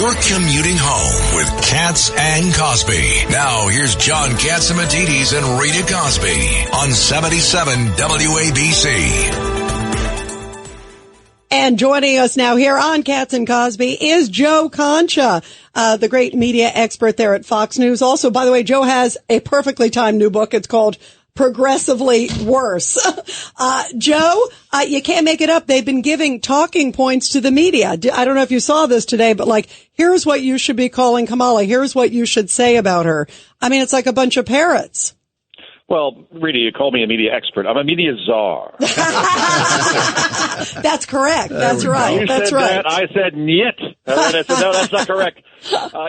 You're commuting home with Katz and Cosby. Now, here's John Catsimatidis and Rita Cosby on 77 WABC. And joining us now here on Katz and Cosby is Joe Concha, the great media expert there at Fox News. Also, by the way, Joe has a perfectly timed new book. It's called Progressively Worse. Joe, you can't make it up. They've been giving talking points to the media. I don't know if you saw this today, but like, here's what you should be calling Kamala. Here's what you should say about her. I mean, it's like a bunch of parrots. Well, Rita, you call me a media expert. I'm a media czar. That's correct. That's right. That's right. That, I said, niet. I said, no, that's not correct.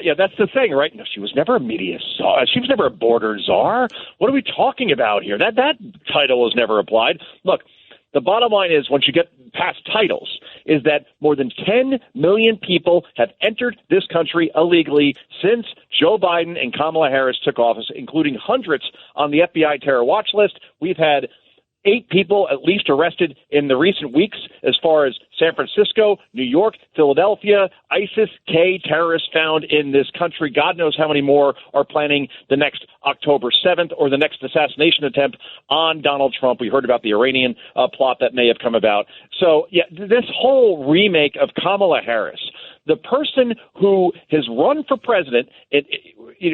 Yeah, that's the thing, right? No, she was never a media czar. She was never a border czar. What are we talking about here? That title was never applied. Look, the bottom line is, once you get past titles, is that more than 10 million people have entered this country illegally since Joe Biden and Kamala Harris took office, including hundreds on the FBI terror watch list. We've had 8 people at least arrested in the recent weeks as far as San Francisco, New York, Philadelphia, ISIS-K terrorists found in this country. God knows how many more are planning the next October 7th or the next assassination attempt on Donald Trump. We heard about the Iranian plot that may have come about. So, yeah, this whole remake of Kamala Harris, the person who has run for president,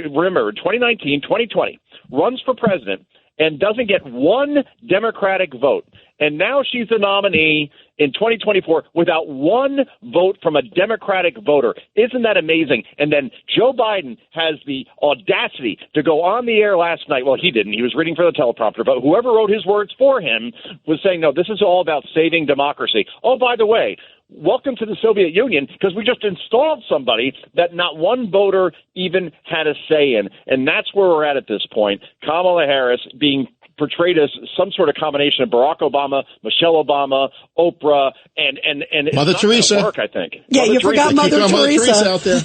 remember, 2019, 2020, runs for president, and doesn't get one Democratic vote. And now she's the nominee in 2024 without one vote from a Democratic voter. Isn't that amazing? And then Joe Biden has the audacity to go on the air last night. Well, he didn't. He was reading for the teleprompter. But whoever wrote his words for him was saying, no, this is all about saving democracy. Oh, by the way, welcome to the Soviet Union, because we just installed somebody that not one voter even had a say in. And that's where we're at this point. Kamala Harris being portrayed as some sort of combination of Barack Obama, Michelle Obama, Oprah, and Mother Teresa. Work, I think. Yeah, you forgot Mother Teresa out there.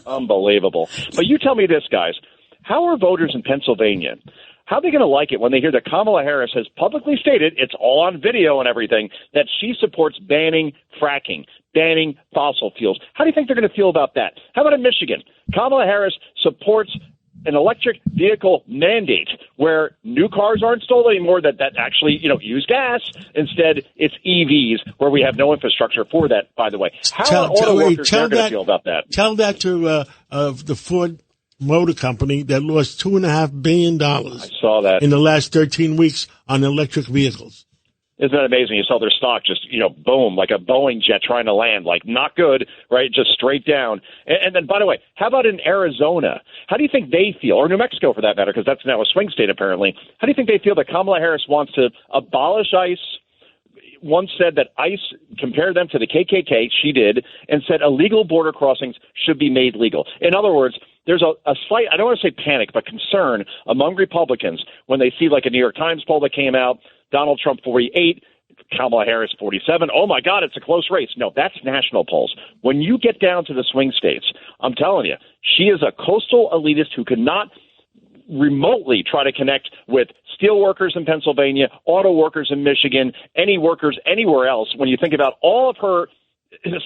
Unbelievable. But you tell me this, guys. How are voters in Pennsylvania? How are they going to like it when they hear that Kamala Harris has publicly stated, it's all on video and everything, that she supports banning fracking, banning fossil fuels? How do you think they're going to feel about that? How about in Michigan? Kamala Harris supports an electric vehicle mandate where new cars aren't sold anymore that actually, use gas. Instead, it's EVs where we have no infrastructure for that, by the way. How are auto workers going to feel about that? Tell that to the Ford Motor Company that lost $2.5 billion. I saw that in the last 13 weeks on electric vehicles. Isn't that amazing? You saw their stock just, boom, like a Boeing jet trying to land, like not good, right? Just straight down. And then, by the way, how about in Arizona? How do you think they feel, or New Mexico for that matter, because that's now a swing state apparently. How do you think they feel that Kamala Harris wants to abolish ICE? Once said that ICE compared them to the KKK, she did, and said illegal border crossings should be made legal. In other words, there's a slight, I don't want to say panic, but concern among Republicans when they see like a New York Times poll that came out, Donald Trump 48, Kamala Harris 47. Oh, my God, it's a close race. No, that's national polls. When you get down to the swing states, I'm telling you, she is a coastal elitist who cannot remotely try to connect with steel workers in Pennsylvania, auto workers in Michigan, any workers anywhere else. When you think about all of her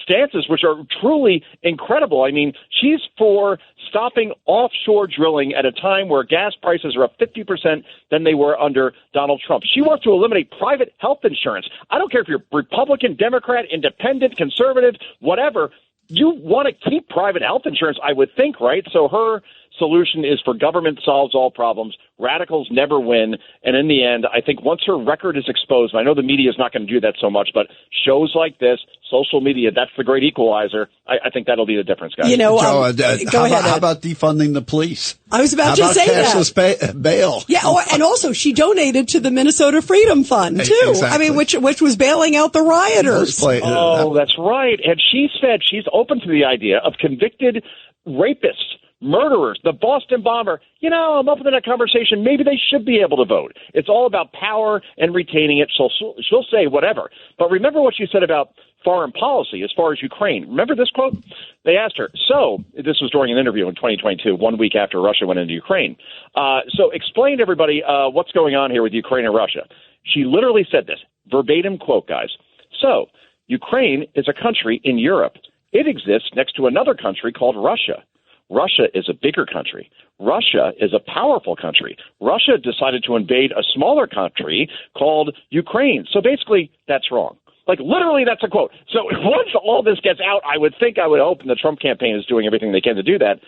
stances, which are truly incredible. I mean, she's for stopping offshore drilling at a time where gas prices are up 50% than they were under Donald Trump. She wants to eliminate private health insurance. I don't care if you're Republican, Democrat, Independent, Conservative, whatever. You want to keep private health insurance, I would think, right? So her solution is for government solves all problems. Radicals never win. And in the end, I think once her record is exposed, and I know the media is not going to do that so much, but shows like this, social media, that's the great equalizer. I think that'll be the difference, guys. Joe, go ahead. How about defunding the police? I was about to say cashless bail? Yeah, and also she donated to the Minnesota Freedom Fund, too. Exactly. I mean, which was bailing out the rioters. That's right. And she said she's open to the idea of convicted rapists, murderers, the Boston bomber. I'm open to that conversation. Maybe they should be able to vote. It's all about power and retaining it. So she'll say whatever. But remember what she said about foreign policy as far as Ukraine. Remember this quote? They asked her. So this was during an interview in 2022, 1 week after Russia went into Ukraine. So explain to everybody what's going on here with Ukraine and Russia. She literally said this, verbatim quote, guys. So Ukraine is a country in Europe. It exists next to another country called Russia. Russia is a bigger country. Russia is a powerful country. Russia decided to invade a smaller country called Ukraine. So basically, that's wrong. Like, literally, that's a quote. So once all this gets out, I would hope, and the Trump campaign is doing everything they can to do that.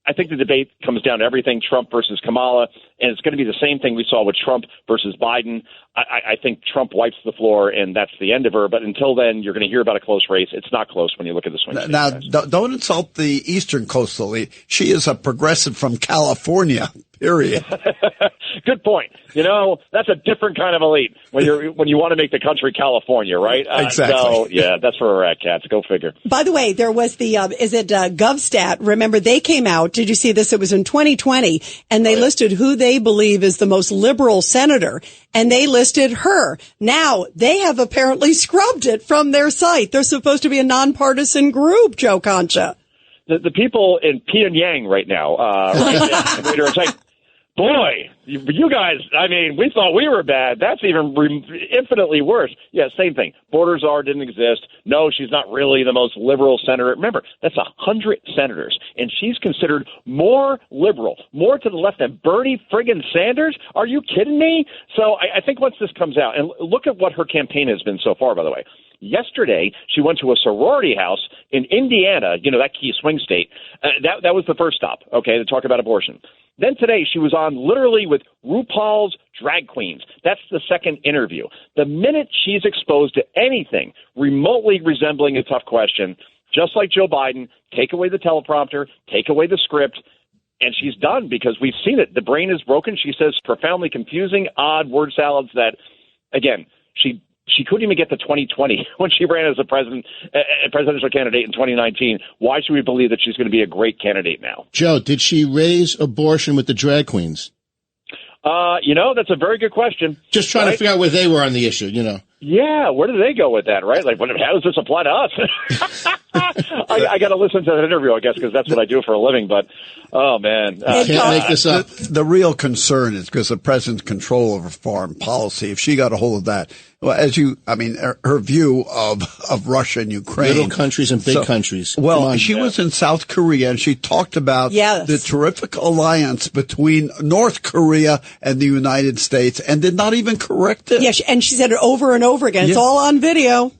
I think the debate comes down to everything Trump versus Kamala, and it's going to be the same thing we saw with Trump versus Biden. I think Trump wipes the floor, and that's the end of her. But until then, you're going to hear about a close race. It's not close when you look at the swing states. Now, don't insult the Eastern Coastal Elite. She is a progressive from California, period. Good point. You know, that's a different kind of elite when you want to make the country California, right? Exactly. So, yeah, that's where we're at, Cats. Go figure. By the way, there was the, GovStat? Remember, they came out. Did you see this? It was in 2020, and they listed who they believe is the most liberal senator, and they listed her. Now, they have apparently scrubbed it from their site. They're supposed to be a nonpartisan group, Joe Concha. The people in Pyongyang right now, are saying, boy, you guys, I mean, we thought we were bad. That's even infinitely worse. Yeah, same thing. Borders didn't exist. No, she's not really the most liberal senator. Remember, that's 100 senators, and she's considered more liberal, more to the left than Bernie friggin' Sanders. Are you kidding me? So I think once this comes out, and look at what her campaign has been so far, by the way. Yesterday, she went to a sorority house in Indiana, that key swing state. That was the first stop, okay, to talk about abortion. Then today, she was on literally with RuPaul's drag queens. That's the second interview. The minute she's exposed to anything remotely resembling a tough question, just like Joe Biden, take away the teleprompter, take away the script, and she's done because we've seen it. The brain is broken. She says profoundly confusing, odd word salads that, again, she couldn't even get to 2020 when she ran as a presidential candidate in 2019. Why should we believe that she's going to be a great candidate now? Joe, did she raise abortion with the drag queens? That's a very good question. Just trying to figure out where they were on the issue, Yeah, where do they go with that, right? Like, how does this apply to us? I got to listen to that interview, I guess, because that's what I do for a living. But, oh, man. Can't make this up. The real concern is because the president's control over foreign policy. If she got a hold of that, well, her view of Russia and Ukraine. Little countries and big countries. Well, she was in South Korea, and she talked about the terrific alliance between North Korea and the United States and did not even correct it. Yeah, and she said it over and over again. It's all on video.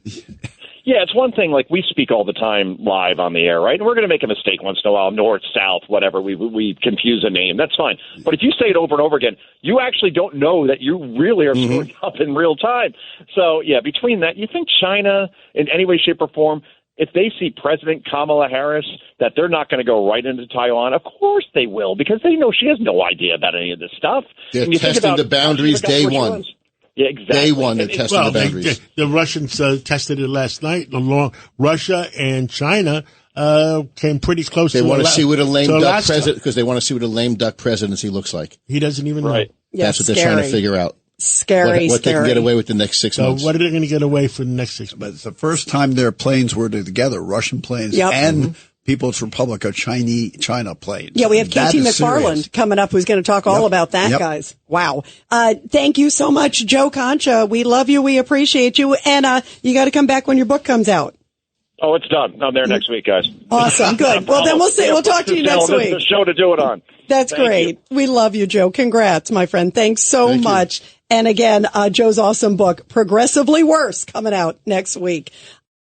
Yeah, it's one thing, like we speak all the time live on the air, right? And we're going to make a mistake once in a while, north, south, whatever. We confuse a name. That's fine. But if you say it over and over again, you actually don't know that you really are screwing up in real time. So, yeah, between that, you think China, in any way, shape, or form, if they see President Kamala Harris, that they're not going to go right into Taiwan, of course they will, because they know she has no idea about any of this stuff. They're testing the boundaries day one. Yeah, exactly. Day one, they're testing the boundaries. The Russians tested it last night. Russia and China came pretty close. They want to see what a lame duck president, because they want to see what a lame duck presidency looks like. He doesn't even know. That's what they're trying to figure out. What they can get away with the next 6 months. What are they going to get away for the next 6 months? But it's the first time their planes were together, Russian planes and People's Republic of China planes. Yeah, we have KT McFarland coming up who's going to talk all about that, guys. Wow. Thank you so much, Joe Concha. We love you. We appreciate you. And you got to come back when your book comes out. Oh, it's done. I'm there next week, guys. Awesome. Good. Well, then we'll see. We'll talk to you next week. This is the show to do it on. That's great. We love you, Joe. Congrats, my friend. Thanks so much. And again, Joe's awesome book, Progressively Worse, coming out next week.